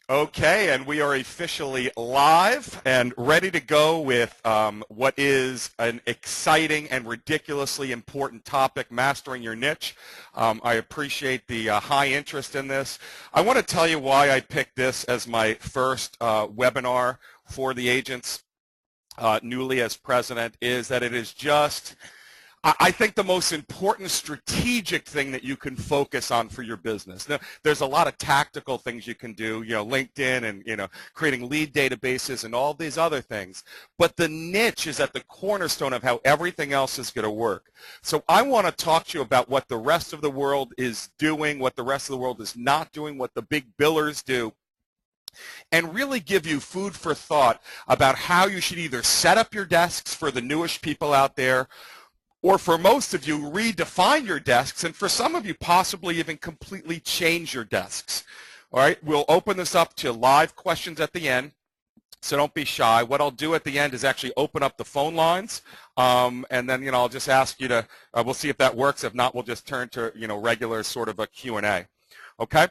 Okay, and we are officially live and ready to go with what is an exciting and ridiculously important topic, mastering your niche. I appreciate the high interest in this. I want to tell you why I picked this as my first webinar for the agents newly as president, is that it is just, I think, the most important strategic thing that you can focus on for your business. Now, there's a lot of tactical things you can do, LinkedIn and, creating lead databases and all these other things. But the niche is at the cornerstone of how everything else is going to work. So I want to talk to you about what the rest of the world is doing, what the rest of the world is not doing, what the big billers do, and really give you food for thought about how you should either set up your desks for the newish people out there, or for most of you, redefine your desks, and for some of you, possibly even completely change your desks. All right, we'll open this up to live questions at the end, so don't be shy. What I'll do at the end is actually open up the phone lines, and then, I'll just ask you to, we'll see if that works. If not, we'll just turn to, regular sort of a Q&A. Okay?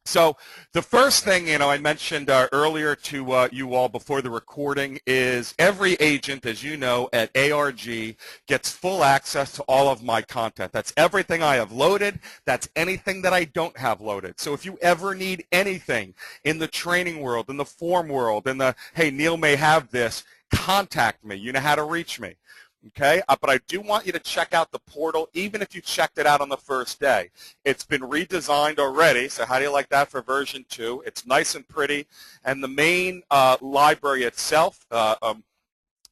So the first thing, I mentioned earlier to you all before the recording is every agent, as you know, at ARG gets full access to all of my content. That's everything I have loaded. That's anything that I don't have loaded. So if you ever need anything in the training world, in the form world, in the, hey, Neil may have this, contact me. You know how to reach me. Okay, but I do want you to check out the portal, even if you checked it out on the first day. It's been redesigned already, so how do you like that for version 2? It's nice and pretty, and the main library itself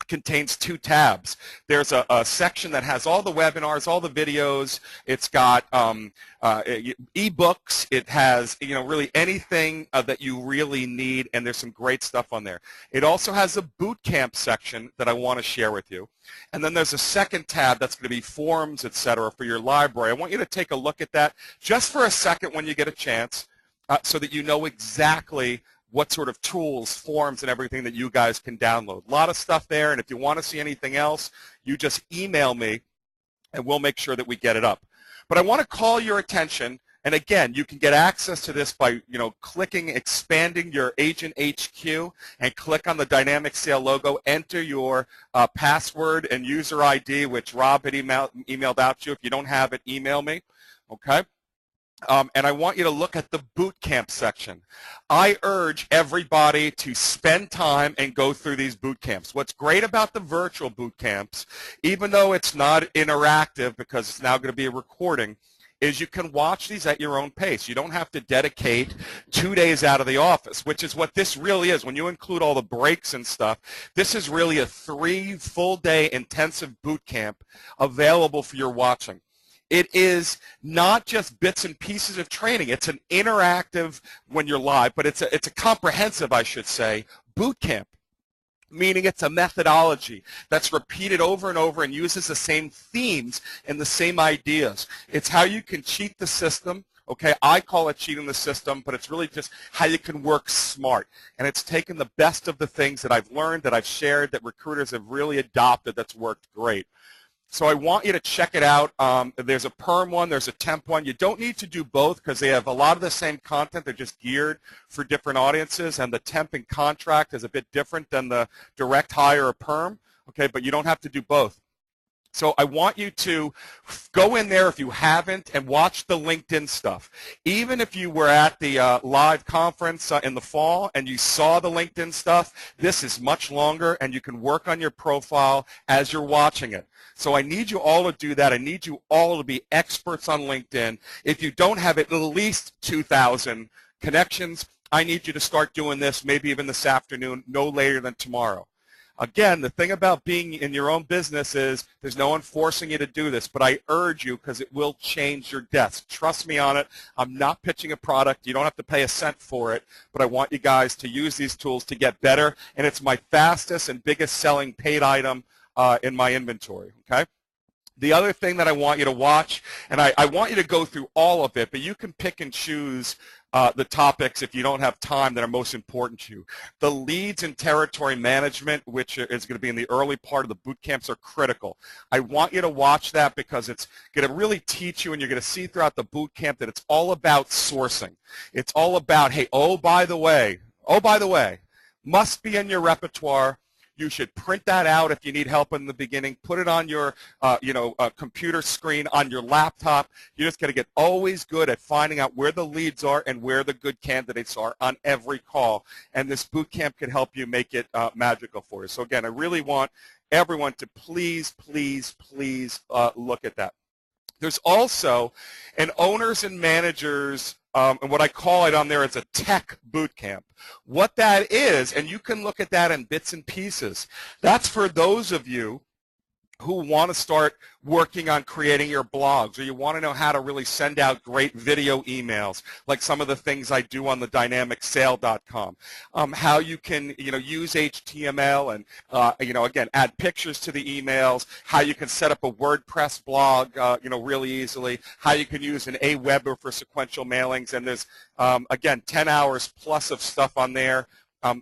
contains 2 tabs. There's a section that has all the webinars, all the videos. It's got ebooks. It has, really anything that you really need, and there's some great stuff on there. It also has a boot camp section that I want to share with you. And then there's a second tab that's going to be forums, etc., for your library. I want you to take a look at that just for a second when you get a chance, so that you know exactly what sort of tools, forms, and everything that you guys can download. A lot of stuff there, and if you want to see anything else, you just email me, and we'll make sure that we get it up. But I want to call your attention, and again, you can get access to this by, clicking, expanding your Agent HQ, and click on the Dynamic Sale logo, enter your password and user ID, which Rob had emailed out to you. If you don't have it, email me, okay? And I want you to look at the boot camp section. I urge everybody to spend time and go through these boot camps. What's great about the virtual boot camps, even though it's not interactive because it's now going to be a recording, is you can watch these at your own pace. You don't have to dedicate 2 days out of the office, which is what this really is. When you include all the breaks and stuff, this is really a 3 full-day intensive boot camp available for your watching. It is not just bits and pieces of training. It's an interactive when you're live, but it's a comprehensive, I should say, boot camp, meaning it's a methodology that's repeated over and over and uses the same themes and the same ideas. It's how you can cheat the system. Okay, I call it cheating the system, but it's really just how you can work smart. And it's taken the best of the things that I've learned, that I've shared, that recruiters have really adopted, that's worked great. So I want you to check it out. There's a perm one, there's a temp one. You don't need to do both because they have a lot of the same content. They're just geared for different audiences, and the temp and contract is a bit different than the direct hire or perm, okay, but you don't have to do both. So I want you to go in there if you haven't and watch the LinkedIn stuff. Even if you were at the live conference in the fall and you saw the LinkedIn stuff, this is much longer and you can work on your profile as you're watching it. So I need you all to do that. I need you all to be experts on LinkedIn. If you don't have at least 2,000 connections, I need you to start doing this maybe even this afternoon, no later than tomorrow. Again, the thing about being in your own business is there's no one forcing you to do this, but I urge you because it will change your desk. Trust me on it. I'm not pitching a product. You don't have to pay a cent for it, but I want you guys to use these tools to get better, and it's my fastest and biggest selling paid item in my inventory, okay? The other thing that I want you to watch, and I want you to go through all of it, but you can pick and choose the topics, if you don't have time, that are most important to you. The leads and territory management, which is going to be in the early part of the boot camps, are critical. I want you to watch that because it's going to really teach you, and you're going to see throughout the boot camp that it's all about sourcing. It's all about, hey, oh, by the way, must be in your repertoire. You should print that out if you need help in the beginning. Put it on your, computer screen, on your laptop. You just got to get always good at finding out where the leads are and where the good candidates are on every call. And this boot camp can help you make it magical for you. So again, I really want everyone to please, please, please look at that. There's also an owners and managers, and what I call it on there is a tech boot camp. What that is, and you can look at that in bits and pieces, that's for those of you who want to start working on creating your blogs, or you want to know how to really send out great video emails, like some of the things I do on the dynamicsale.com, how you can, use HTML and, again, add pictures to the emails, how you can set up a WordPress blog, really easily, how you can use an Aweber for sequential mailings, and there's, again, 10 hours plus of stuff on there.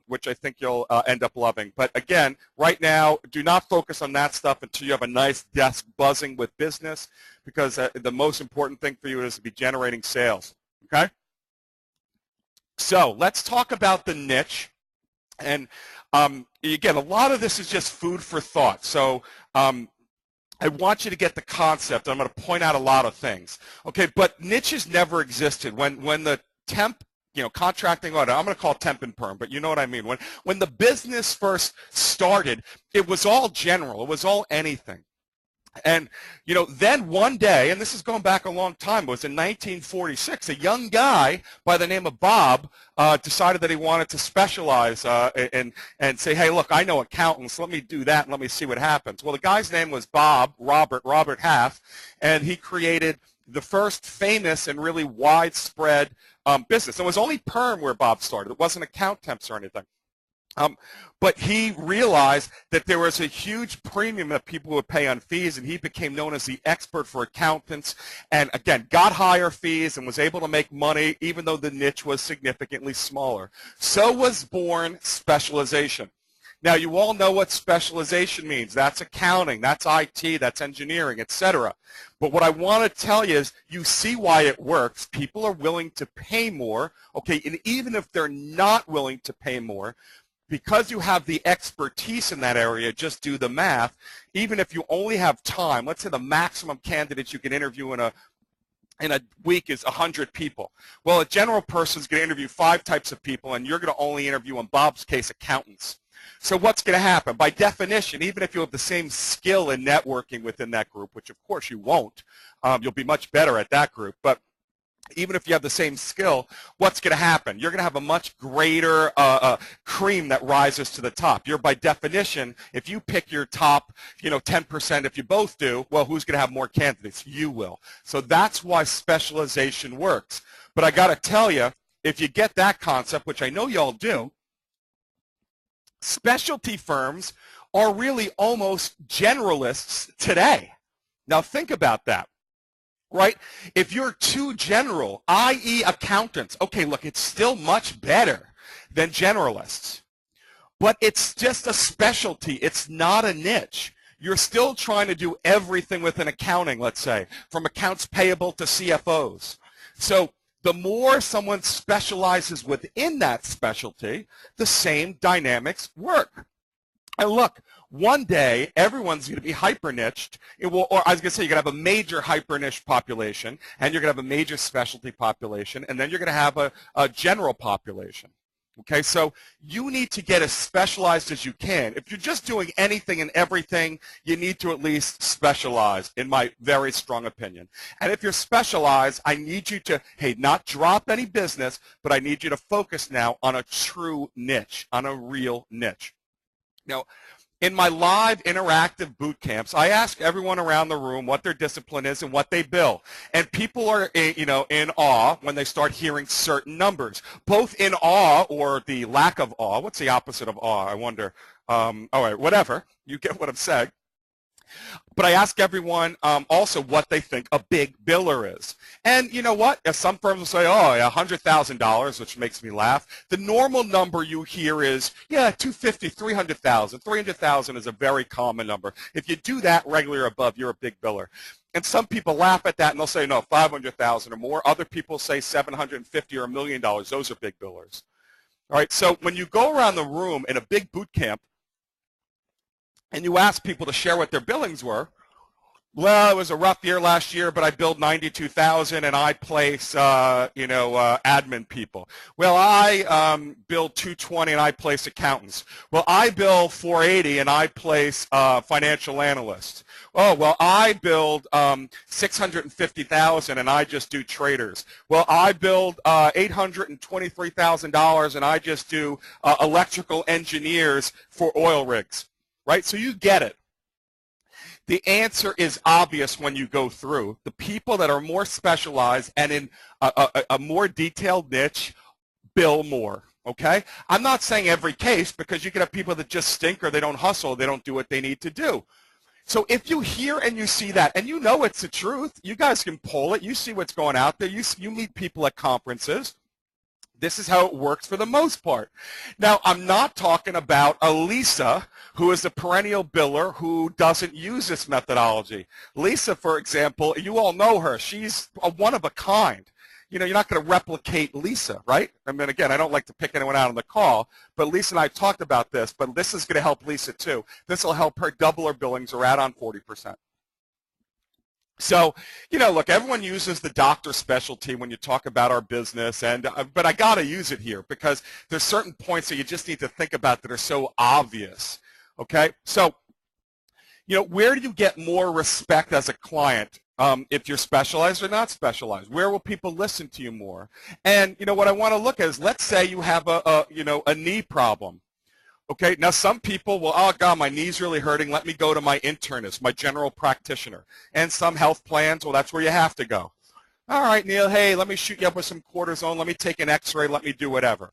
Which I think you'll end up loving. But again, right now, do not focus on that stuff until you have a nice desk buzzing with business, because the most important thing for you is to be generating sales, okay? So let's talk about the niche. And again, a lot of this is just food for thought. So I want you to get the concept. I'm going to point out a lot of things, okay? But niches never existed. When the temp contracting order, I'm going to call it temp and perm, but you know what I mean. When the business first started, it was all general. It was all anything. And, then one day, and this is going back a long time, it was in 1946, a young guy by the name of Bob decided that he wanted to specialize and say, hey, look, I know accountants. Let me do that and let me see what happens. Well, the guy's name was Robert Half, and he created the first famous and really widespread business. It was only perm where Bob started. It wasn't account temps or anything. But he realized that there was a huge premium that people would pay on fees, and he became known as the expert for accountants, and again, got higher fees and was able to make money even though the niche was significantly smaller. So was born specialization. Now, you all know what specialization means. That's accounting, that's IT, that's engineering, etc. But what I want to tell you is you see why it works. People are willing to pay more, okay, and even if they're not willing to pay more, because you have the expertise in that area, just do the math. Even if you only have time, let's say the maximum candidates you can interview in a week is 100 people. Well, a general person is going to interview 5 types of people, and you're going to only interview, in Bob's case, accountants. So what's going to happen? By definition, even if you have the same skill in networking within that group, which of course you won't, you'll be much better at that group, but even if you have the same skill, what's going to happen? You're going to have a much greater cream that rises to the top. You're, by definition, if you pick your top, 10%, if you both do, well, who's going to have more candidates? You will. So that's why specialization works. But I got to tell you, if you get that concept, which I know y'all do, specialty firms are really almost generalists today. Now think about that, right? If you're too general, i.e. accountants, okay, look, it's still much better than generalists, but it's just a specialty. It's not a niche. You're still trying to do everything within accounting, let's say, from accounts payable to CFOs. So the more someone specializes within that specialty, the same dynamics work. And look, one day everyone's going to be hyper-niched. Or I was going to say, you're going to have a major hyper-niche population, and you're going to have a major specialty population, and then you're going to have a general population. Okay, so you need to get as specialized as you can. If you're just doing anything and everything, you need to at least specialize, in my very strong opinion. And if you're specialized, I need you to, hey, not drop any business, but I need you to focus now on a true niche, on a real niche. Now, in my live interactive boot camps, I ask everyone around the room what their discipline is and what they bill. And people are, in awe when they start hearing certain numbers, both in awe or the lack of awe. What's the opposite of awe, I wonder? All right, whatever. You get what I'm saying. But I ask everyone also what they think a big biller is. And you know what? As some firms will say, oh, yeah, $100,000, which makes me laugh. The normal number you hear is, yeah, 250, 300,000. 300,000 is a very common number. If you do that regularly or above, you're a big biller. And some people laugh at that and they'll say, no, 500,000 or more. Other people say 750 or $1 million. Those are big billers. All right, so when you go around the room in a big boot camp, and you ask people to share what their billings were, well, it was a rough year last year, but I billed 92,000 and I place, admin people. Well, I billed 220 and I place accountants. Well, I bill 480 and I place financial analysts. Oh, well, I build 650,000 and I just do traders. Well, I build $823,000 and I just do electrical engineers for oil rigs. Right? So you get it. The answer is obvious when you go through. The people that are more specialized and in a more detailed niche bill more. Okay? I'm not saying every case, because you can have people that just stink or they don't hustle, they don't do what they need to do. So if you hear and you see that, and you know it's the truth, you guys can poll it, you see what's going out there, you meet people at conferences. This is how it works for the most part. Now, I'm not talking about a Lisa who is a perennial biller who doesn't use this methodology. Lisa, for example, you all know her. She's a one of a kind. You know, you're not going to replicate Lisa, right? I mean, again, I don't like to pick anyone out on the call, but Lisa and I talked about this, but this is going to help Lisa too. This will help her double her billings or add on 40%. So, you know, look, everyone uses the doctor specialty when you talk about our business, but I got to use it here because there's certain points that you just need to think about that are so obvious, okay? So, you know, where do you get more respect as a client if you're specialized or not specialized? Where will people listen to you more? And, you know, what I want to look at is, let's say you have a knee problem. Okay, now some people will, oh, God, my knee's really hurting. Let me go to my internist, my general practitioner. And some health plans, well, that's where you have to go. All right, Neil, hey, let me shoot you up with some cortisone. Let me take an x-ray. Let me do whatever.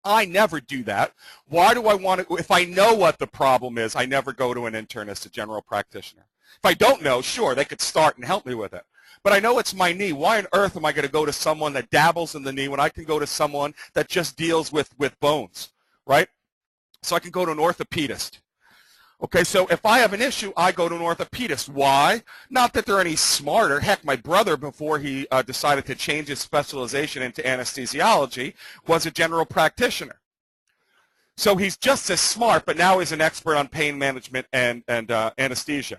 I never do that. Why do I want to? If I know what the problem is, I never go to an internist, a general practitioner. If I don't know, sure, they could start and help me with it. But I know it's my knee. Why on earth am I going to go to someone that dabbles in the knee when I can go to someone that just deals with bones, right? So I can go to an orthopedist. Okay, so if I have an issue, I go to an orthopedist. Why? Not that they're any smarter. Heck, my brother, before he decided to change his specialization into anesthesiology, was a general practitioner. So he's just as smart, but now he's an expert on pain management and anesthesia.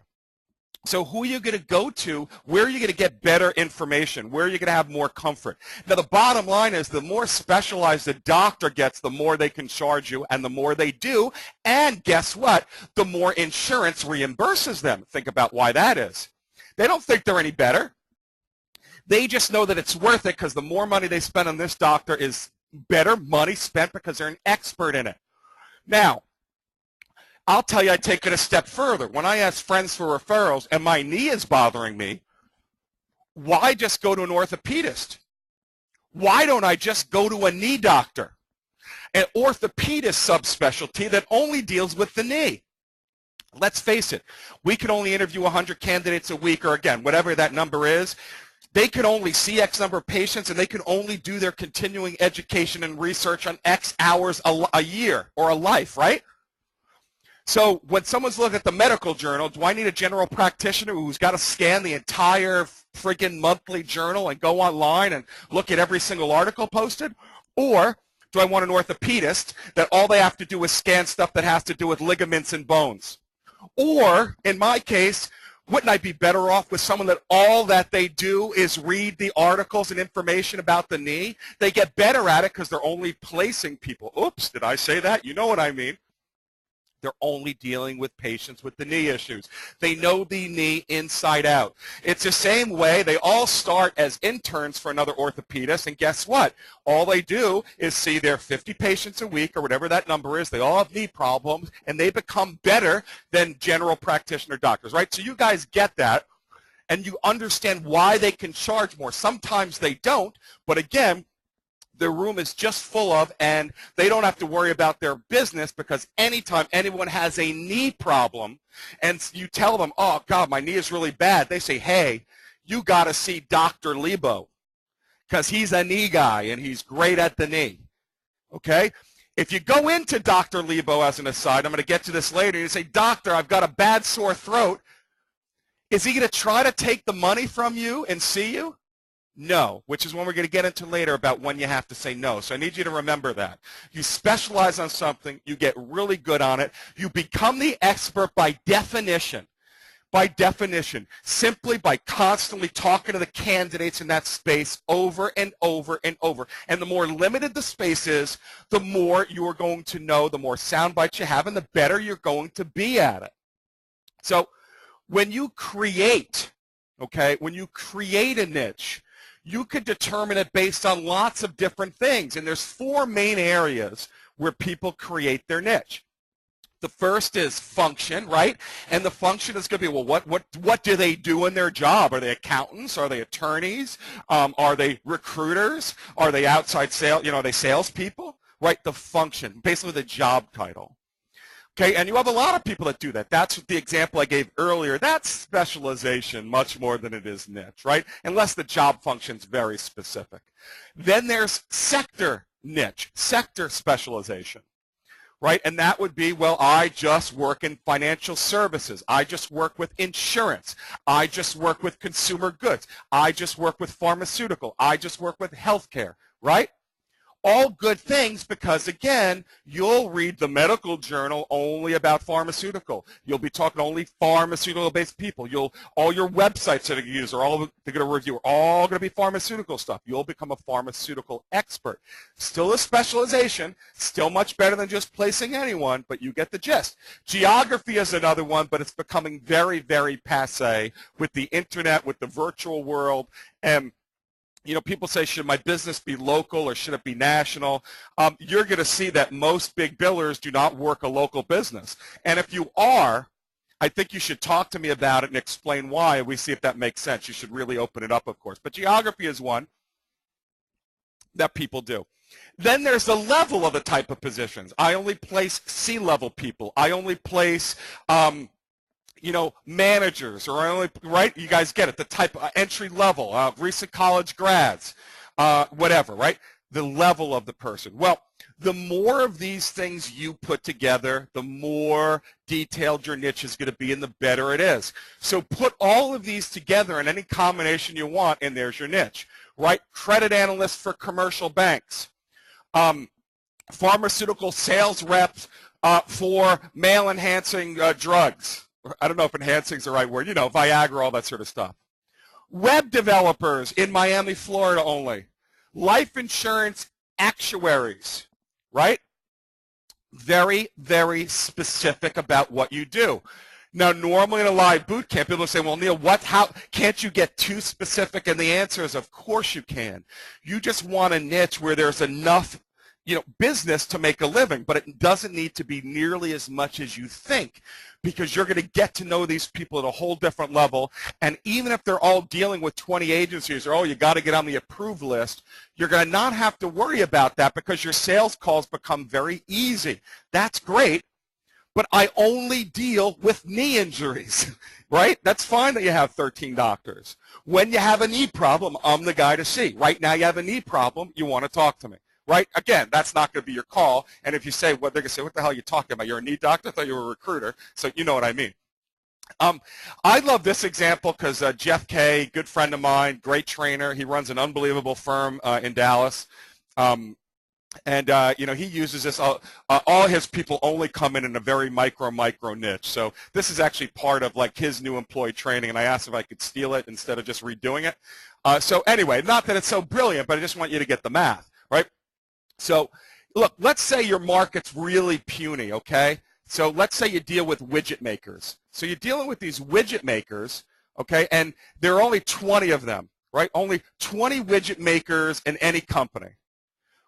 So who are you going to go to? Where are you going to get better information? Where are you going to have more comfort? Now, the bottom line is the more specialized the doctor gets, the more they can charge you, and the more they do. And guess what? The more insurance reimburses them. Think about why that is. They don't think they're any better. They just know that it's worth it because the more money they spend on this doctor is better money spent because they're an expert in it. Now, I'll tell you, I take it a step further. When I ask friends for referrals and my knee is bothering me, why just go to an orthopedist? Why don't I just go to a knee doctor? An orthopedist subspecialty that only deals with the knee. Let's face it, we can only interview 100 candidates a week, or again, whatever that number is. They can only see X number of patients, and they can only do their continuing education and research on X hours a year or a life, right? So when someone's looking at the medical journal, do I need a general practitioner who's got to scan the entire friggin' monthly journal and go online and look at every single article posted? Or do I want an orthopedist that all they have to do is scan stuff that has to do with ligaments and bones? Or, in my case, wouldn't I be better off with someone that all that they do is read the articles and information about the knee? They get better at it because they're only placing people. Oops, did I say that? You know what I mean. They're only dealing with patients with the knee issues. They know the knee inside out. It's the same way. They all start as interns for another orthopedist, and guess what? All they do is see their 50 patients a week or whatever that number is. They all have knee problems, and they become better than general practitioner doctors, right? So you guys get that, and you understand why they can charge more. Sometimes they don't, but again, their room is just full of, and they don't have to worry about their business because anytime anyone has a knee problem and you tell them, oh, God, my knee is really bad, they say, hey, you got to see Dr. Lebo because he's a knee guy and he's great at the knee, okay? If you go into Dr. Lebo as an aside, I'm going to get to this later, and you say, doctor, I've got a bad sore throat, is he going to try to take the money from you and see you? No, which is when we're going to get into later about when you have to say no. So I need you to remember that. You specialize on something, you get really good on it, you become the expert by definition. By definition, simply by constantly talking to the candidates in that space over and over and over. And the more limited the space is, the more you are going to know, the more sound bites you have, and the better you're going to be at it. So when you create, okay, when you create a niche, you could determine it based on lots of different things. And there's 4 main areas where people create their niche. The first is function, right? And the function is going to be, well, what do they do in their job? Are they accountants? Are they attorneys? Are they recruiters? Are they outside sales? Are they salespeople? Right? The function, basically the job title. Okay, and you have a lot of people that do that. That's the example I gave earlier. That's specialization much more than it is niche, right? Unless the job function's very specific. Then there's sector niche, sector specialization. Right? And that would be, well, I just work in financial services. I just work with insurance. I just work with consumer goods. I just work with pharmaceutical. I just work with healthcare, right? All good things because, again, you'll read the medical journal only about pharmaceutical. You'll be talking to only pharmaceutical-based people. All your websites that you use are all they're going to review are all going to be pharmaceutical stuff. You'll become a pharmaceutical expert. Still a specialization, still much better than just placing anyone, but you get the gist. Geography is another one, but it's becoming very, very passé with the internet, with the virtual world, and people say, should my business be local or should it be national? You're going to see that most big billers do not work a local business. And if you are, I think you should talk to me about it and explain why. We see if that makes sense. You should really open it up, of course. But geography is one that people do. Then there's the level of the type of positions. I only place C-level people. I only place managers, or only, right? You guys get it, the type of entry level, recent college grads, whatever, right? The level of the person. Well, the more of these things you put together, the more detailed your niche is going to be and the better it is. So put all of these together in any combination you want, and there's your niche, right? Credit analyst for commercial banks, pharmaceutical sales reps for male-enhancing drugs. I don't know if enhancing is the right word, Viagra, all that sort of stuff. Web developers in Miami, Florida only. Life insurance actuaries, right? Very, very specific about what you do. Now, normally in a live boot camp, people say, well, Neil, how can't you get too specific? And the answer is, of course you can. You just want a niche where there's enough business to make a living, but it doesn't need to be nearly as much as you think, because you're going to get to know these people at a whole different level. And even if they're all dealing with 20 agencies, or, you got to get on the approved list, you're going to not have to worry about that because your sales calls become very easy. That's great, but I only deal with knee injuries, right? That's fine that you have 13 doctors. When you have a knee problem, I'm the guy to see. Right now you have a knee problem, you want to talk to me. Right? Again, that's not going to be your call. And if you say, they're going to say, what the hell are you talking about? You're a knee doctor? I thought you were a recruiter. So you know what I mean. I love this example because Jeff Kay, good friend of mine, great trainer. He runs an unbelievable firm in Dallas. He uses this. All his people only come in a very micro niche. So this is actually part of like his new employee training. And I asked if I could steal it instead of just redoing it. So anyway, not that it's so brilliant, but I just want you to get the math, right? So, look, let's say your market's really puny, okay? So let's say you deal with widget makers. So you're dealing with these widget makers, okay, and there are only 20 of them, right? Only 20 widget makers in any company,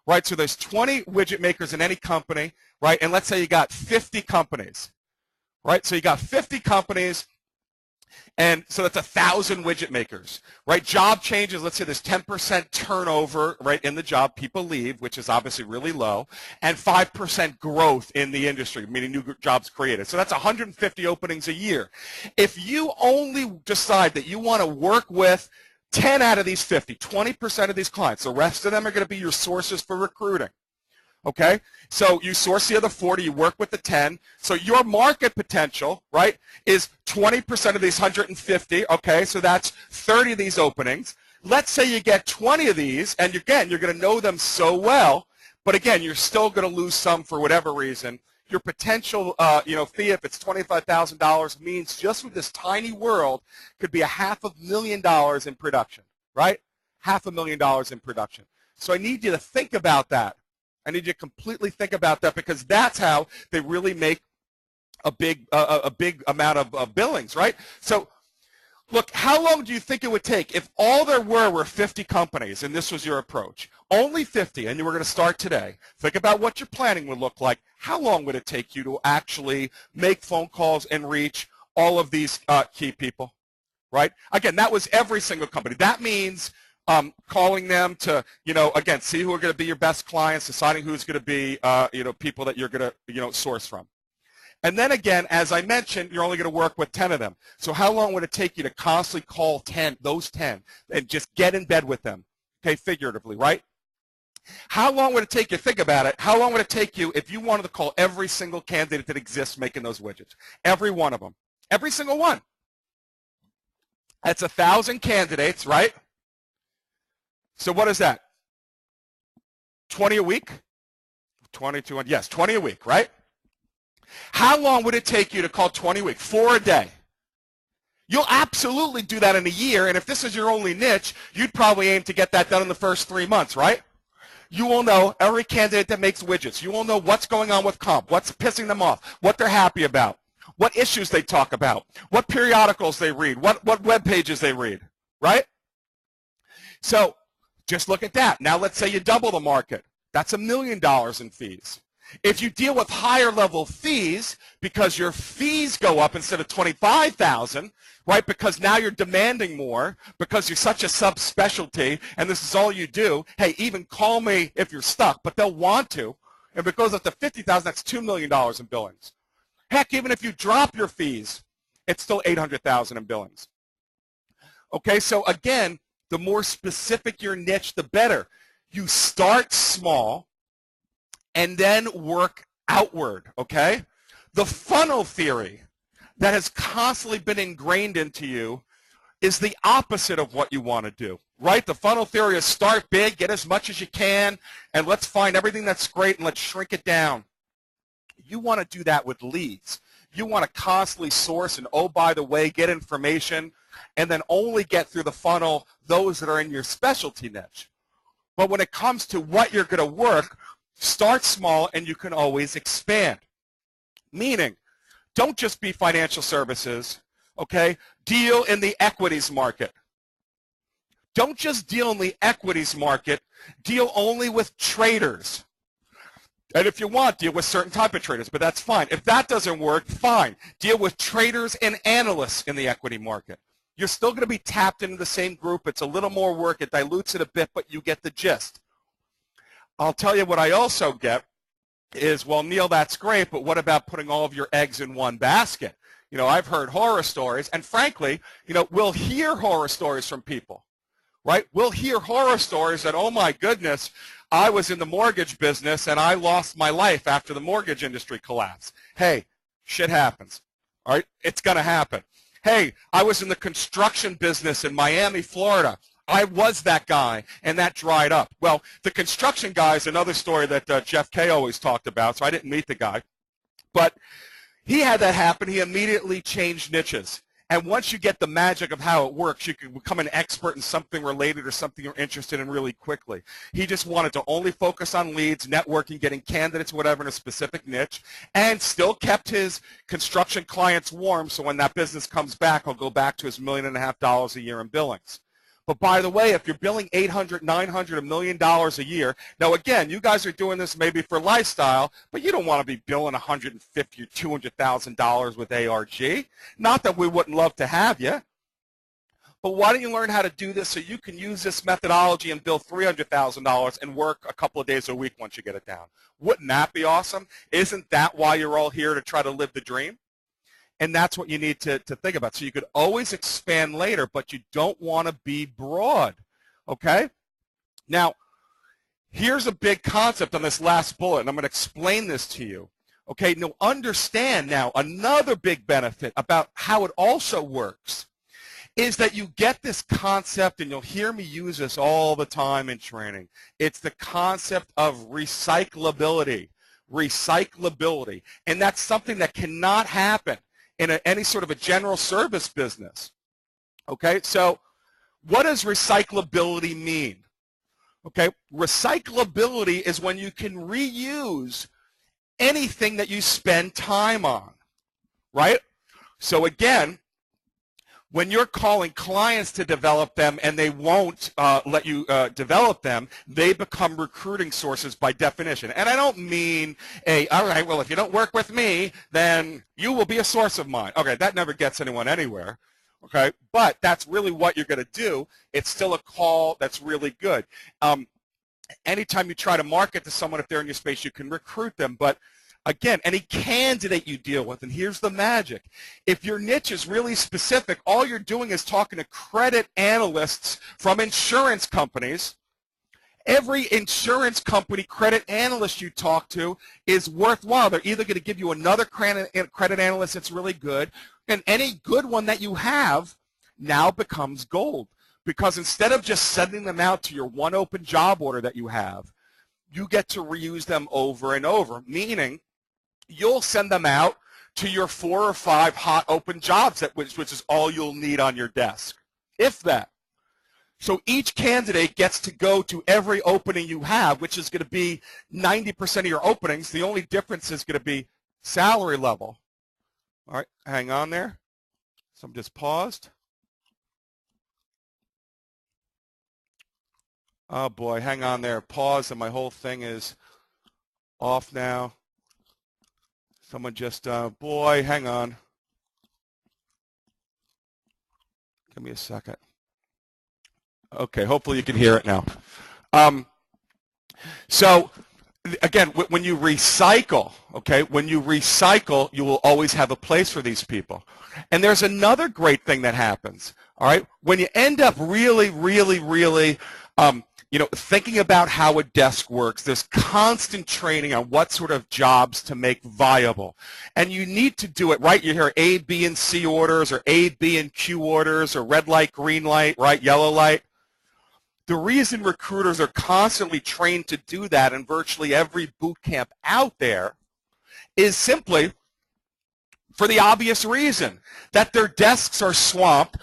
right? So there's 20 widget makers in any company, right? And let's say you got 50 companies, right? So you got 50 companies, And so that's 1,000 widget makers, right? Job changes, let's say there's 10% turnover, right, in the job, people leave, which is obviously really low, and 5% growth in the industry, meaning new jobs created. So that's 150 openings a year. If you only decide that you want to work with 10 out of these 50, 20% of these clients, the rest of them are going to be your sources for recruiting. Okay, so you source the other 40, you work with the 10. So your market potential, right, is 20% of these 150. Okay, so that's 30 of these openings. Let's say you get 20 of these, and again, you're going to know them so well, but again, you're still going to lose some for whatever reason. Your potential, fee, if it's $25,000, means just with this tiny world, could be $500,000 in production, right? $500,000 in production. So I need you to think about that. I need you to completely think about that, because that's how they really make a big amount of billings, right? So look, how long do you think it would take if all there were 50 companies and this was your approach? Only 50, and you were going to start today. Think about what your planning would look like. How long would it take you to actually make phone calls and reach all of these key people, right? Again, that was every single company. That means calling them to, again, see who are going to be your best clients, deciding who's going to be, people that you're going to, source from. And then again, as I mentioned, you're only going to work with 10 of them. So how long would it take you to constantly call those 10, and just get in bed with them, okay, figuratively, right? How long would it take you, think about it, how long would it take you if you wanted to call every single candidate that exists making those widgets? Every one of them. Every single one. That's 1,000 candidates, right? So what is that? 20 a week? 22, yes, 20 a week, right? How long would it take you to call 20 a week? 4 a day. You'll absolutely do that in a year, and if this is your only niche, you'd probably aim to get that done in the first 3 months, right? You will know every candidate that makes widgets. You will know what's going on with comp, what's pissing them off, what they're happy about, what issues they talk about, what periodicals they read, what web pages they read, right? So just look at that. Now let's say you double the market. That's $1 million in fees. If you deal with higher level fees, because your fees go up instead of $25,000, right, because now you're demanding more, because you're such a subspecialty and this is all you do, hey, even call me if you're stuck, but they'll want to. And if it goes up to $50,000, that's $2 million in billings. Heck, even if you drop your fees, it's still $800,000 in billings. Okay, so again, the more specific your niche, the better. You start small and then work outward, okay? The funnel theory that has constantly been ingrained into you is the opposite of what you want to do, right? The funnel theory is start big, get as much as you can, and let's find everything that's great and let's shrink it down. You want to do that with leads. You want to constantly source and, oh, by the way, get information, and then only get through the funnel those that are in your specialty niche. But when it comes to what you're going to work, start small and you can always expand. Meaning, don't just be financial services, okay? Deal in the equities market. Don't just deal in the equities market. Deal only with traders. And if you want, deal with certain type of traders, but that's fine. If that doesn't work, fine. Deal with traders and analysts in the equity market. You're still going to be tapped into the same group. It's a little more work. It dilutes it a bit, but you get the gist. I'll tell you what I also get is, well, Neil, that's great, but what about putting all of your eggs in one basket? You know, I've heard horror stories, and frankly, you know, we'll hear horror stories from people, right? We'll hear horror stories that, oh my goodness, I was in the mortgage business and I lost my life after the mortgage industry collapsed. Hey, shit happens, all right? It's going to happen. Hey, I was in the construction business in Miami, Florida. I was that guy, and that dried up. Well, the construction guy is another story that Jeff Kay always talked about, so I didn't meet the guy. But he had that happen. He immediately changed niches. And once you get the magic of how it works, you can become an expert in something related or something you're interested in really quickly. He just wanted to only focus on leads, networking, getting candidates, whatever, in a specific niche, and still kept his construction clients warm, so when that business comes back, he'll go back to his $1.5 million a year in billings. But by the way, if you're billing $800, $900, $1 million a year, now again, you guys are doing this maybe for lifestyle, but you don't want to be billing $150,000 or $200,000 with ARG. Not that we wouldn't love to have you. But why don't you learn how to do this so you can use this methodology and bill $300,000 and work a couple of days a week once you get it down? Wouldn't that be awesome? Isn't that why you're all here, to try to live the dream? And that's what you need to think about. So you could always expand later, but you don't want to be broad, okay? Now, here's a big concept on this last bullet, and I'm going to explain this to you. Okay, now understand now another big benefit about how it also works is that you get this concept, and you'll hear me use this all the time in training. It's the concept of recyclability. Recyclability. And that's something that cannot happen in any sort of a general service business. Okay, so what does recyclability mean? Okay, recyclability is when you can reuse anything that you spend time on, right? So again, when you're calling clients to develop them and they won't let you develop them, they become recruiting sources by definition. And I don't mean, all right, well, if you don't work with me, then you will be a source of mine. Okay, that never gets anyone anywhere. Okay, but that's really what you're going to do. It's still a call that's really good. Anytime you try to market to someone, if they're in your space, you can recruit them. But again, any candidate you deal with, and here's the magic. If your niche is really specific, all you're doing is talking to credit analysts from insurance companies. Every insurance company credit analyst you talk to is worthwhile. They're either going to give you another credit analyst that's really good, and any good one that you have now becomes gold. Because instead of just sending them out to your one open job order that you have, you get to reuse them over and over, meaning you'll send them out to your 4 or 5 hot open jobs, which is all you'll need on your desk, if that. So each candidate gets to go to every opening you have, which is going to be 90% of your openings. The only difference is going to be salary level. All right, hang on there. So I'm just paused. Oh boy, hang on there. Pause, and my whole thing is off now. Someone just, boy, hang on. Give me a second. Okay, hopefully you can hear it now. So, again, when you recycle, okay, when you recycle, you will always have a place for these people. And there's another great thing that happens, all right? When you end up really, thinking about how a desk works, there's constant training on what sort of jobs to make viable. And you need to do it, right? You hear A, B, and C orders, or A, B, and Q orders, or red light, green light, right, yellow light. The reason recruiters are constantly trained to do that in virtually every boot camp out there is simply for the obvious reason that their desks are swamped.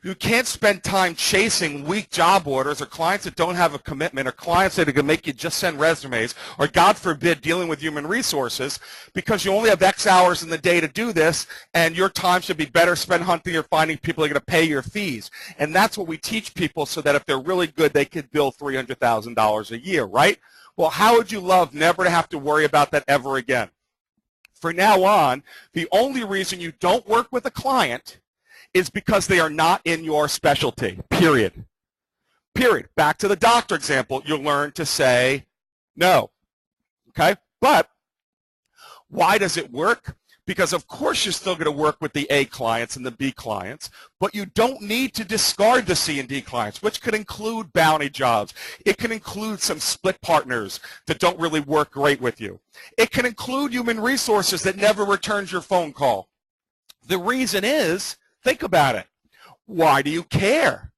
You can't spend time chasing weak job orders or clients that don't have a commitment or clients that are going to make you just send resumes or, God forbid, dealing with human resources because you only have X hours in the day to do this and your time should be better spent hunting or finding people that are going to pay your fees. And that's what we teach people so that if they're really good, they could bill $300,000 a year, right? Well, how would you love never to have to worry about that ever again? For now on, the only reason you don't work with a client is because they are not in your specialty, period. Period. Back to the doctor example, you'll learn to say no, okay? But why does it work? Because of course you're still going to work with the A clients and the B clients, but you don't need to discard the C and D clients, which could include bounty jobs. It can include some split partners that don't really work great with you. It can include human resources that never returns your phone call. The reason is, think about it. Why do you care?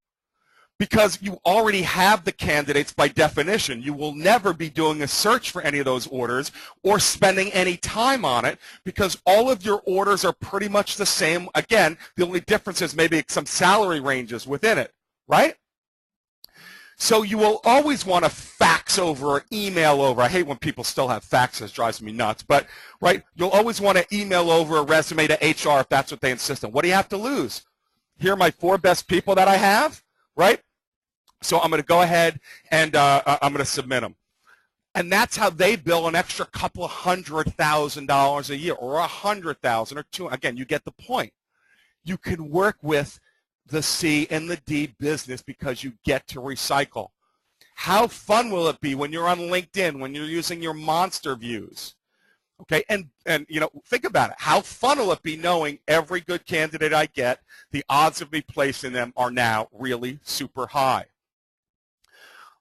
Because you already have the candidates by definition. You will never be doing a search for any of those orders or spending any time on it because all of your orders are pretty much the same. Again, the only difference is maybe some salary ranges within it, right? So you will always want to fax over or email over. I hate when people still have faxes. It drives me nuts. But, right, you'll always want to email over a resume to HR if that's what they insist on. What do you have to lose? Here are my 4 best people that I have, right? So I'm going to go ahead and I'm going to submit them. And that's how they bill an extra couple of $100,000 a year, or $100,000 or two. Again, you get the point. You can work with the C and the D business because you get to recycle. How fun will it be when you're on LinkedIn, when you're using your monster views? Okay, and you know, think about it. How fun will it be knowing every good candidate I get, the odds of me placing them are now really super high.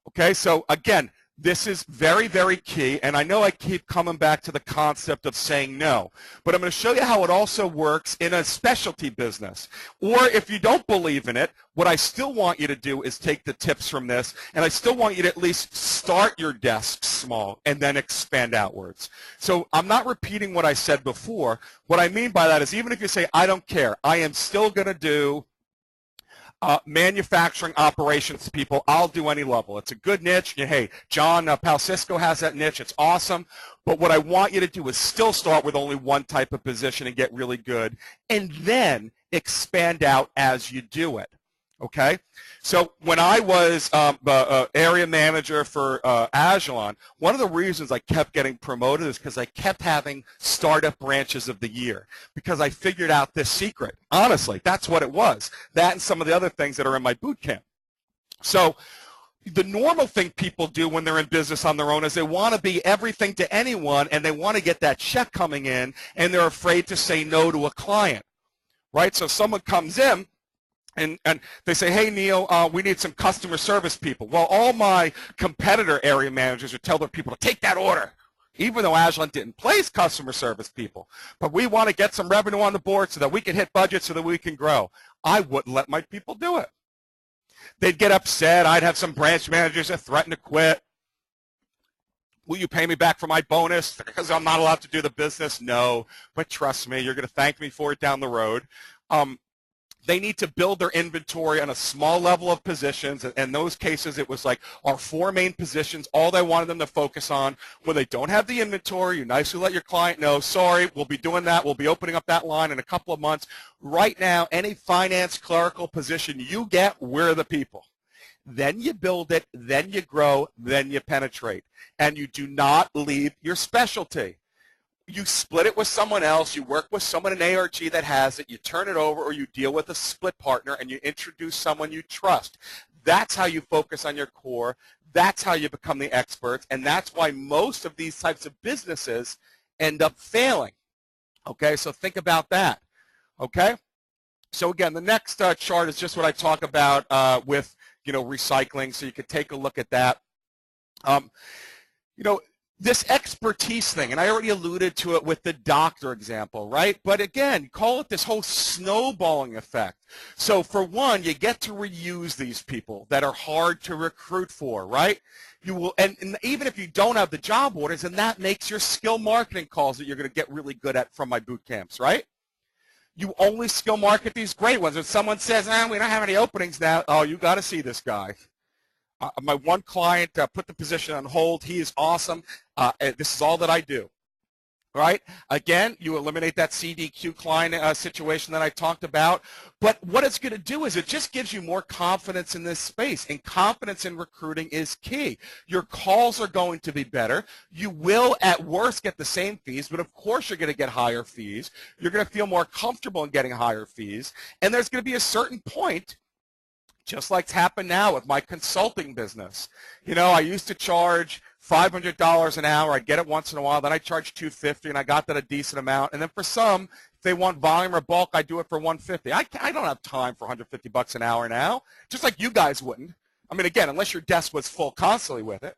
Okay, so again, this is very, very key, and I know I keep coming back to the concept of saying no, but I'm going to show you how it also works in a specialty business. Or if you don't believe in it, what I still want you to do is take the tips from this, and I still want you to at least start your desk small and then expand outwards. So I'm not repeating what I said before. What I mean by that is, even if you say, I don't care, I am still going to do manufacturing operations people, I'll do any level. It's a good niche. Hey, John Palcisco has that niche. It's awesome. But what I want you to do is still start with only one type of position and get really good, and then expand out as you do it. Okay? So when I was area manager for Agilon, one of the reasons I kept getting promoted is because I kept having startup branches of the year, because I figured out this secret. Honestly, that's what it was. That and some of the other things that are in my boot camp. So the normal thing people do when they're in business on their own is they want to be everything to anyone, and they want to get that check coming in, and they're afraid to say no to a client. Right? So someone comes in, and they say, hey, Neil, we need some customer service people. Well, all my competitor area managers would tell their people to take that order, even though Agilon didn't place customer service people. But we want to get some revenue on the board so that we can hit budget so that we can grow. I wouldn't let my people do it. They'd get upset. I'd have some branch managers that threaten to quit. Will you pay me back for my bonus because I'm not allowed to do the business? No, but trust me, you're going to thank me for it down the road. They need to build their inventory on a small level of positions. In those cases, it was like our 4 main positions, all they wanted them to focus on. When they don't have the inventory, you nicely let your client know, sorry, we'll be doing that. We'll be opening up that line in a couple of months. Right now, any finance clerical position you get, we're the people. Then you build it, then you grow, then you penetrate. And you do not leave your specialty. You split it with someone else, you work with someone in ARG that has it, you turn it over, or you deal with a split partner and you introduce someone you trust. That's how you focus on your core. That's how you become the experts, and that's why most of these types of businesses end up failing. Okay, so think about that. Okay, so again, the next chart is just what I talk about with recycling, so you could take a look at that. This expertise thing, and I already alluded to it with the doctor example, right? But again, call it this whole snowballing effect. So for one, you get to reuse these people that are hard to recruit for, right? You will, and even if you don't have the job orders, and that makes your skill marketing calls that you're going to get really good at from my boot camps, right? You only skill market these great ones. When someone says, we don't have any openings now, oh, you got to see this guy. My one client put the position on hold. He is awesome. This is all that I do. Right? Again, you eliminate that CDQ client situation that I talked about. But what it's going to do is it just gives you more confidence in this space. And confidence in recruiting is key. Your calls are going to be better. You will, at worst, get the same fees. But, of course, you're going to get higher fees. You're going to feel more comfortable in getting higher fees. And there's going to be a certain point, just like it's happened now with my consulting business. I used to charge $500 an hour. I'd get it once in a while. Then I charge $250, and I got that a decent amount. And then for some, if they want volume or bulk, I do it for $150. I don't have time for $150 an hour now, just like you guys wouldn't. I mean, again, unless your desk was full constantly with it.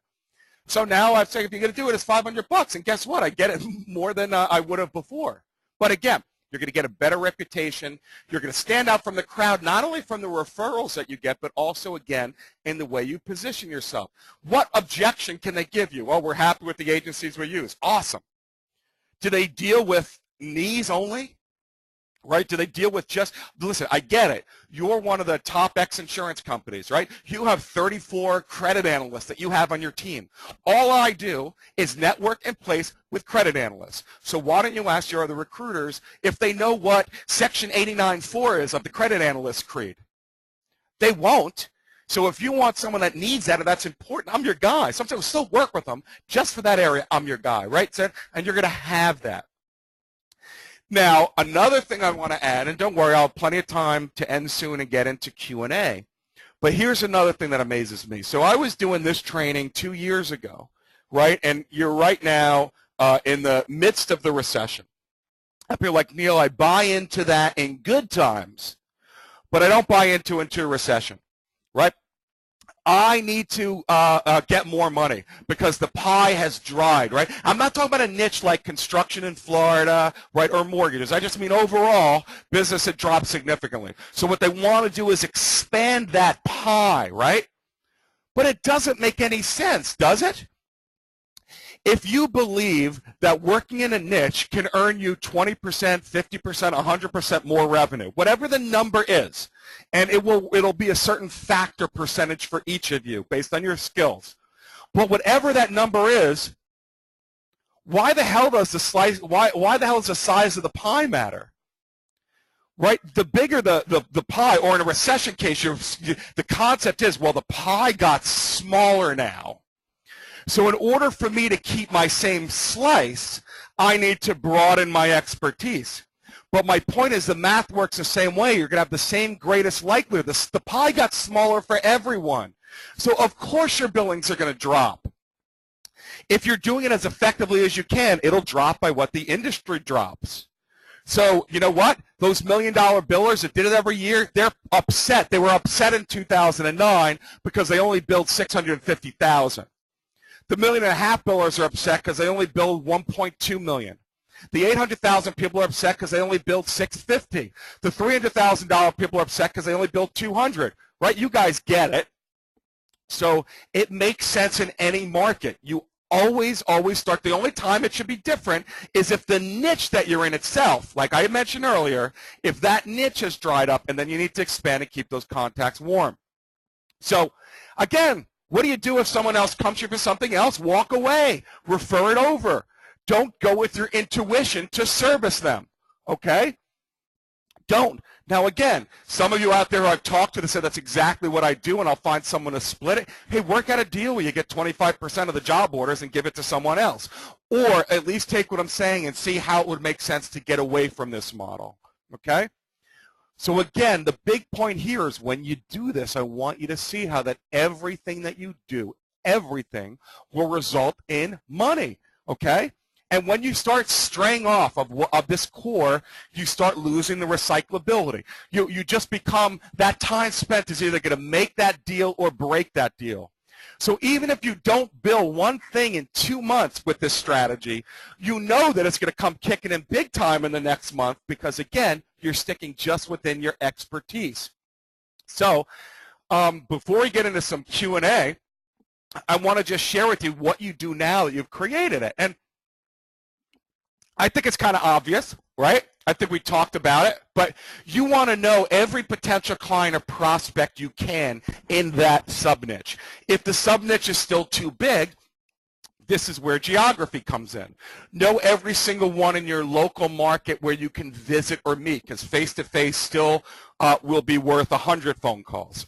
So now I'd say if you're going to do it, it's $500. And guess what? I get it more than I would have before. But again, you're going to get a better reputation. You're going to stand out from the crowd, not only from the referrals that you get, but also, again, in the way you position yourself. What objection can they give you? Well, we're happy with the agencies we use. Awesome. Do they deal with knees only? Right? Do they deal with just, listen, I get it. You're one of the top X insurance companies, right? You have 34 credit analysts that you have on your team. All I do is network and place with credit analysts. So why don't you ask your other recruiters if they know what Section 89.4 is of the credit analyst creed? They won't. So if you want someone that needs that and that's important, I'm your guy. Sometimes we'll still work with them just for that area. I'm your guy, right? So, and you're going to have that. Now, another thing I want to add, and don't worry, I'll have plenty of time to end soon and get into Q&A. But here's another thing that amazes me. So I was doing this training 2 years ago, right? And you're right now in the midst of the recession. I feel like, Neil, I buy into that in good times, but I don't buy into a recession, right? I need to get more money because the pie has dried, right? I'm not talking about a niche like construction in Florida, right, or mortgages. I just mean overall, business had dropped significantly. So what they want to do is expand that pie, right? But it doesn't make any sense, does it? If you believe that working in a niche can earn you 20%, 50%, 100% more revenue, whatever the number is, and it'll be a certain factor percentage for each of you based on your skills. But whatever that number is, why the hell does the slice? Why the hell does the size of the pie matter? Right? The bigger the pie, or in a recession case, the concept is, well, the pie got smaller now. So in order for me to keep my same slice, I need to broaden my expertise. But my point is the math works the same way. You're going to have the same greatest likelihood. The pie got smaller for everyone. So of course your billings are going to drop. If you're doing it as effectively as you can, it'll drop by what the industry drops. So you know what? Those $1 million billers that did it every year, they're upset. They were upset in 2009 because they only billed 650,000. The $1.5 million billers are upset because they only billed 1.2 million. The 800,000 people are upset because they only billed 650. The $300,000 people are upset because they only billed 200. Right? You guys get it. So it makes sense in any market. You always start. The only time it should be different is if the niche that you're in itself, like I mentioned earlier, if that niche has dried up, and then you need to expand and keep those contacts warm. So again, what do you do if someone else comes to you for something else? Walk away. Refer it over. Don't go with your intuition to service them, okay? Don't. Now, again, some of you out there who I've talked to that said that's exactly what I do, and I'll find someone to split it. Hey, work out a deal where you get 25% of the job orders and give it to someone else. Or at least take what I'm saying and see how it would make sense to get away from this model, okay? So again, the big point here is when you do this, I want you to see how that everything that you do, everything will result in money, okay? And when you start straying off of this core, you start losing the recyclability. You just become, that time spent is either going to make that deal or break that deal. So even if you don't bill one thing in 2 months with this strategy, you know that it's going to come kicking in big time in the next month because, again, you're sticking just within your expertise. So before we get into some Q&A, I want to just share with you what you do now that you've created it. And I think it's kind of obvious, right? I think we talked about it, but you want to know every potential client or prospect you can in that sub-niche. If the sub-niche is still too big, this is where geography comes in. Know every single one in your local market where you can visit or meet, because face-to-face still will be worth 100 phone calls.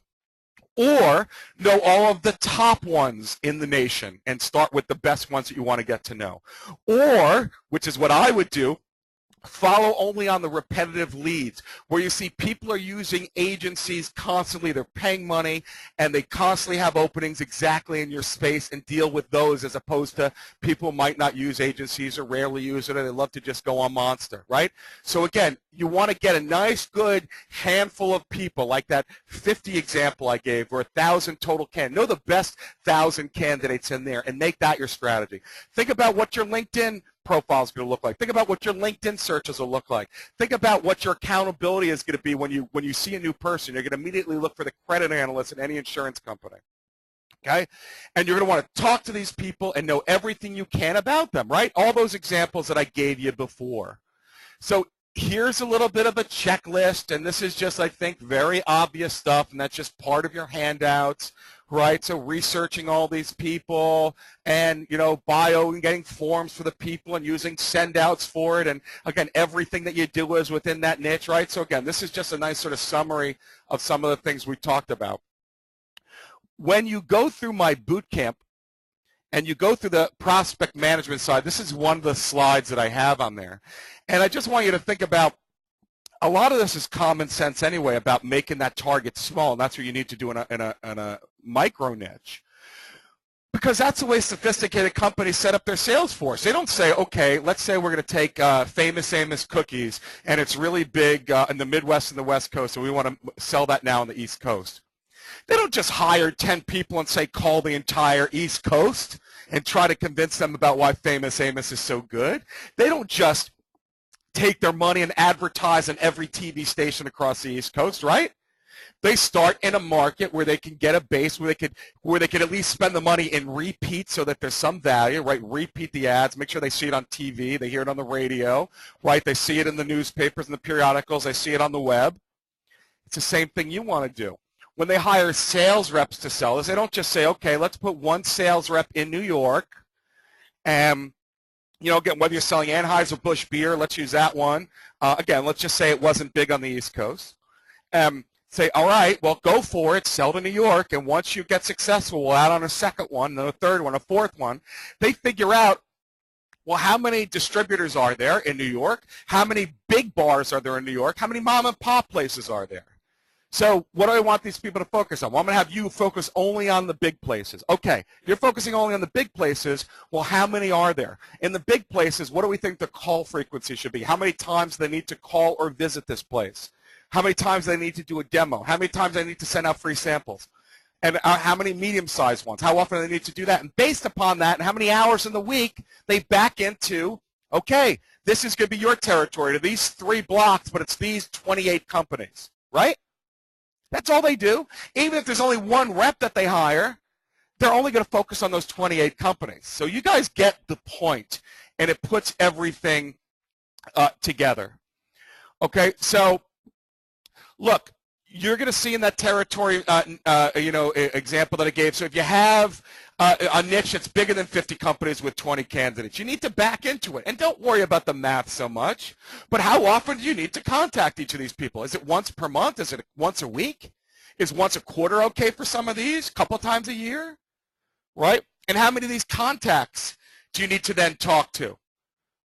Or know all of the top ones in the nation and start with the best ones that you want to get to know. Or, which is what I would do, follow only on the repetitive leads where you see people are using agencies constantly. They're paying money and they constantly have openings exactly in your space, and deal with those as opposed to people who might not use agencies or rarely use it, or they love to just go on Monster, right? So again, you want to get a nice, good handful of people, like that 50 example I gave, or 1,000 total candidates. Know the best 1,000 candidates in there and make that your strategy. Think about what your LinkedIn profile is going to look like. Think about what your LinkedIn searches will look like. Think about what your accountability is going to be when you see a new person. You're going to immediately look for the credit analyst in any insurance company. Okay? And you're going to want to talk to these people and know everything you can about them, right? All those examples that I gave you before. So here's a little bit of a checklist, and this is just, I think, very obvious stuff, and that's just part of your handouts, right? So researching all these people and, you know, bio and getting forms for the people and using send-outs for it, and, again, everything that you do is within that niche, right? So, again, this is just a nice sort of summary of some of the things we talked about. when you go through my boot camp and you go through the prospect management side, this is one of the slides that I have on there. And I just want you to think about, a lot of this is common sense anyway about making that target small, and that's what you need to do in a micro niche. Because that's the way sophisticated companies set up their sales force. They don't say, okay, let's say we're going to take Famous Amos cookies, and it's really big in the Midwest and the West Coast, and we want to sell that now on the East Coast. They don't just hire 10 people and say, call the entire East Coast and try to convince them about why Famous Amos is so good. They don't just take their money and advertise on every TV station across the East Coast, right? They start in a market where they can get a base, where they could at least spend the money in repeat so that there's some value, right? Repeat the ads, make sure they see it on TV, they hear it on the radio, right? They see it in the newspapers and the periodicals, they see it on the web. It's the same thing you want to do. When they hire sales reps to sell this, they don't just say, okay, let's put one sales rep in New York, and you know, again, whether you're selling Anheuser-Busch beer, let's use that one. Again, let's just say it wasn't big on the East Coast. Say, all right, well, go for it, sell to New York, and once you get successful, we'll add on a second one, then a third one, a fourth one. They figure out, well, how many distributors are there in New York? How many big bars are there in New York? How many mom and pop places are there? So what do I want these people to focus on? Well, I'm going to have you focus only on the big places. Okay, you're focusing only on the big places. Well, how many are there? In the big places, what do we think the call frequency should be? How many times do they need to call or visit this place? How many times do they need to do a demo? How many times do they need to send out free samples? And how many medium-sized ones? How often do they need to do that? And based upon that and how many hours in the week, they back into, okay, this is going to be your territory to these 3 blocks, but it's these 28 companies, right? That's all they do. Even if there's only one rep that they hire, they're only going to focus on those 28 companies. So you guys get the point, and it puts everything together. Okay, so look, you're going to see in that territory, example that I gave. So if you have a niche that's bigger than 50 companies with 20 candidates, you need to back into it. And don't worry about the math so much. But how often do you need to contact each of these people? Is it once per month? Is it once a week? Is once a quarter okay for some of these? A couple times a year? Right? And how many of these contacts do you need to then talk to?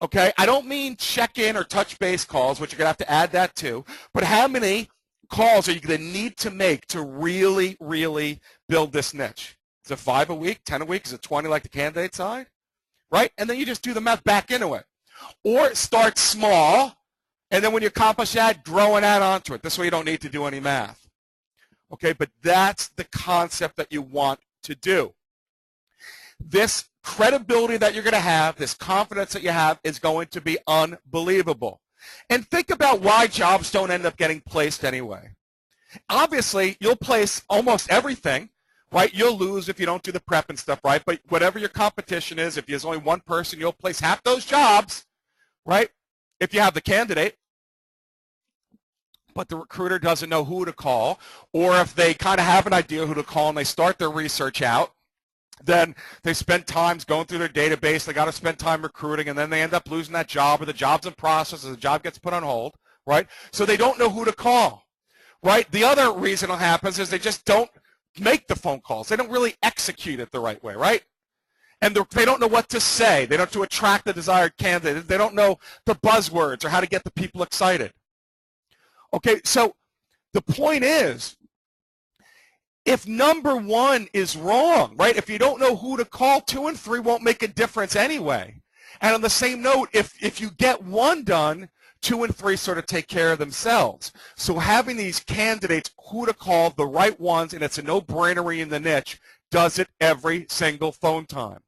Okay? I don't mean check-in or touch-base calls, which you're going to have to add that to. But how many calls are you going to need to make to really, really build this niche? Is it 5 a week, 10 a week? Is it 20 like the candidate side? Right? And then you just do the math back into it. Or start small, and then when you accomplish that, grow and add onto it. This way you don't need to do any math. Okay, but that's the concept that you want to do. This credibility that you're going to have, this confidence that you have is going to be unbelievable. And think about why jobs don't end up getting placed anyway. Obviously, you'll place almost everything, right? You'll lose if you don't do the prep and stuff, right? But whatever your competition is, if there's only one person, you'll place half those jobs, right? If you have the candidate, but the recruiter doesn't know who to call, or if they kind of have an idea who to call and they start their research out, then they spend time going through their database, they got to spend time recruiting, and then they end up losing that job, or the job's in process, or the job gets put on hold, right? So they don't know who to call, right? The other reason it happens is they just don't make the phone calls. They don't really execute it the right way, right? And they don't know what to say. They don't to attract the desired candidate. They don't know the buzzwords or how to get the people excited. Okay, so the point is, if number 1 is wrong, right, if you don't know who to call, 2 and 3 won't make a difference anyway. And on the same note, if you get 1 done, 2 and 3 sort of take care of themselves. So having these candidates, who to call, the right ones, and it's a no-brainery in the niche, does it every single phone time.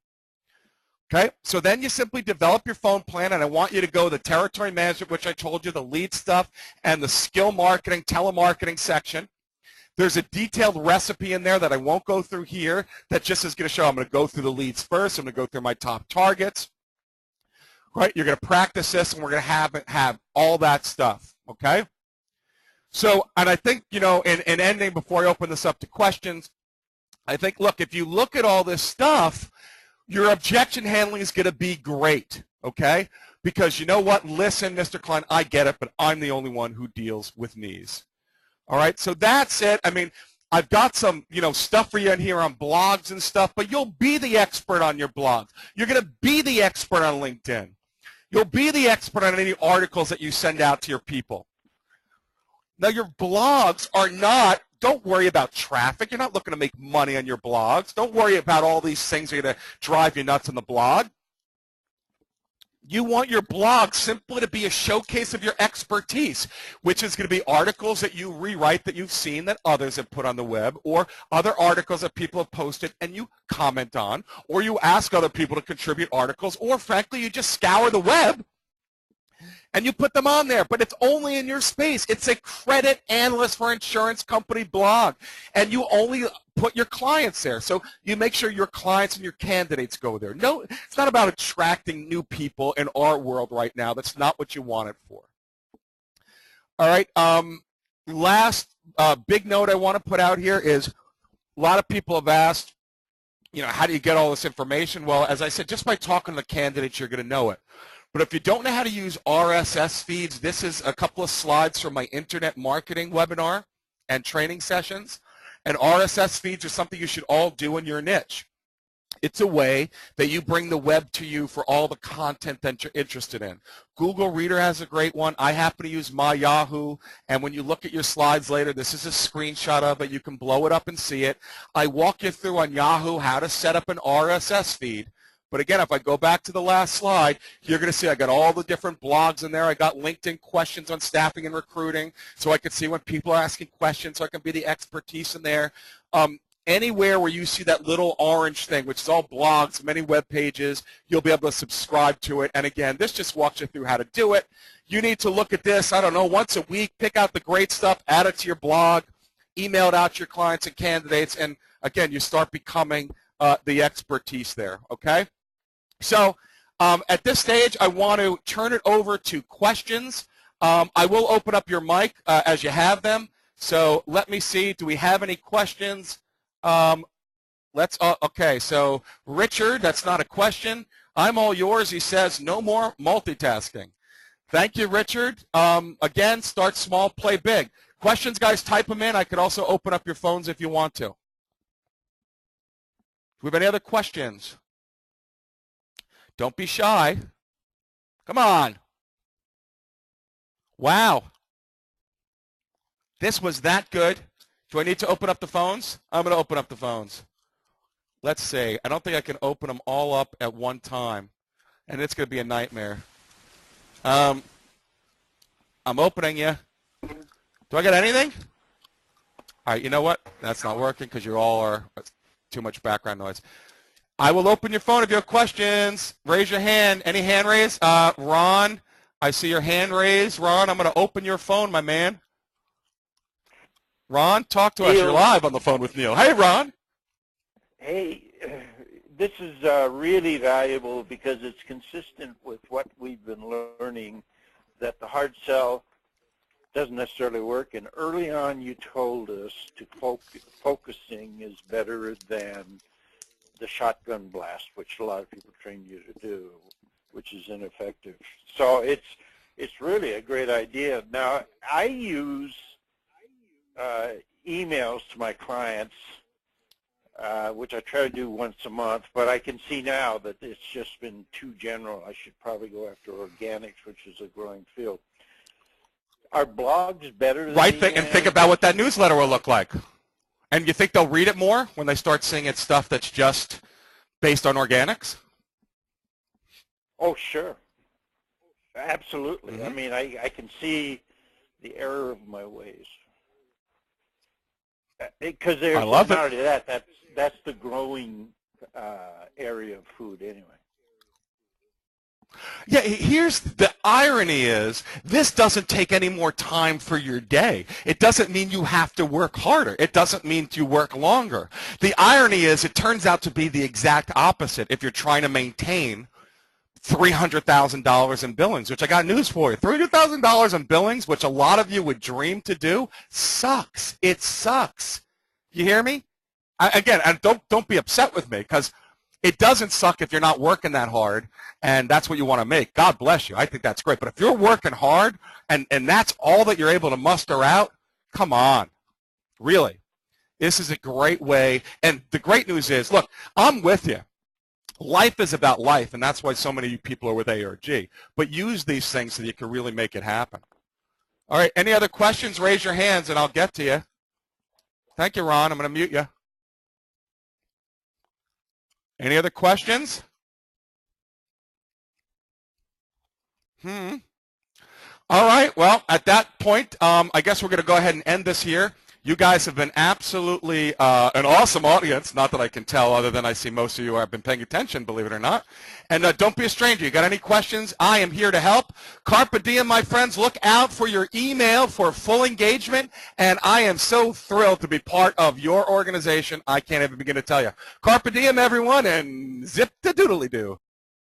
Okay, so then you simply develop your phone plan, and I want you to go the territory management, which I told you, the lead stuff, and the skill marketing, telemarketing section. There's a detailed recipe in there that I won't go through here that just is going to show I'm going to go through the leads first. I'm going to go through my top targets. Right? You're going to practice this, and we're going to have all that stuff. Okay? So, and I think, you know, in ending, before I open this up to questions, I think, look, if you look at all this stuff, your objection handling is going to be great. Okay? Because you know what? Listen, Mr. Klein, I get it, but I'm the only one who deals with knees. All right, so that's it. I mean, I've got some, stuff for you in here on blogs and stuff, but you'll be the expert on your blogs. You're going to be the expert on LinkedIn. You'll be the expert on any articles that you send out to your people. Now, your blogs are not, don't worry about traffic. You're not looking to make money on your blogs. Don't worry about all these things that are going to drive you nuts on the blog. You want your blog simply to be a showcase of your expertise, which is going to be articles that you rewrite that you've seen that others have put on the web, or other articles that people have posted and you comment on, or you ask other people to contribute articles, or frankly, you just scour the web and you put them on there, but it's only in your space. It's a credit analyst for insurance company blog, and you only put your clients there. So you make sure your clients and your candidates go there. No, it's not about attracting new people in our world right now. That's not what you want it for. All right, last big note I want to put out here is a lot of people have asked, how do you get all this information? Well, as I said, just by talking to the candidates, you're going to know it. But if you don't know how to use RSS feeds, this is a couple of slides from my internet marketing webinar and training sessions. And RSS feeds are something you should all do in your niche. It's a way that you bring the web to you for all the content that you're interested in. Google Reader has a great one. I happen to use my Yahoo, and when you look at your slides later, this is a screenshot of it. You can blow it up and see it. I walk you through on Yahoo how to set up an RSS feed. But again, if I go back to the last slide, you're going to see I got all the different blogs in there. I got LinkedIn questions on staffing and recruiting, so I can see when people are asking questions, so I can be the expertise in there. Anywhere where you see that little orange thing, which is all blogs, many web pages, you'll be able to subscribe to it. And again, this just walks you through how to do it. You need to look at this, I don't know, once a week, pick out the great stuff, add it to your blog, email it out to your clients and candidates, and again, you start becoming the expertise there, okay? So at this stage, I want to turn it over to questions. I will open up your mic as you have them. So let me see. Do we have any questions? Okay, so Richard, that's not a question. I'm all yours. He says, no more multitasking. Thank you, Richard. Again, start small, play big. Questions, guys, type them in. I could also open up your phones if you want to. Do we have any other questions? Don't be shy. Come on. Wow. This was that good. Do I need to open up the phones? I'm going to open up the phones. Let's see. I don't think I can open them all up at one time, and it's going to be a nightmare. I'm opening you. Do I get anything? All right, you know what? That's not working because you all are too much background noise. I will open your phone if you have questions. Raise your hand. Any hand raised? Ron, I see your hand raised. Ron, I'm going to open your phone, my man. Ron, talk to us. You're live on the phone with Neil. Hey, Ron. Hey, this is really valuable because it's consistent with what we've been learning, that the hard sell doesn't necessarily work. And early on you told us to focusing is better than the shotgun blast, which a lot of people train you to do, which is ineffective. So it's really a great idea. Now, I use emails to my clients, which I try to do once a month, but I can see now that it's just been too general. I should probably go after organics, which is a growing field. Are blogs better than right, and think about what that newsletter will look like. And you think they'll read it more when they start seeing it's stuff that's just based on organics? Oh, sure. Absolutely. Mm-hmm. I mean, I can see the error of my ways. Because there's not only that, that's the growing area of food anyway. Yeah, here's the irony is this doesn't take any more time for your day. It doesn't mean you have to work harder. It doesn't mean you work longer. The irony is it turns out to be the exact opposite if you're trying to maintain $300,000 in billings, which I got news for you. $300,000 in billings, which a lot of you would dream to do, sucks. It sucks. You hear me? Again, don't be upset with me because it doesn't suck if you're not working that hard, and that's what you want to make. God bless you. I think that's great. But if you're working hard and that's all that you're able to muster out, come on. Really. This is a great way. And the great news is, look, I'm with you. Life is about life, and that's why so many people are with ARG. But use these things so that you can really make it happen. All right, any other questions? Raise your hands, and I'll get to you. Thank you, Ron. I'm going to mute you. Any other questions? All right, well, at that point, I guess we're going to go ahead and end this here. You guys have been absolutely an awesome audience. Not that I can tell, other than I see most of you have been paying attention, believe it or not. And don't be a stranger. You got any questions? I am here to help. Carpe diem, my friends. Look out for your email for full engagement. And I am so thrilled to be part of your organization. I can't even begin to tell you. Carpe diem, everyone, and zip-de-doodly-doo.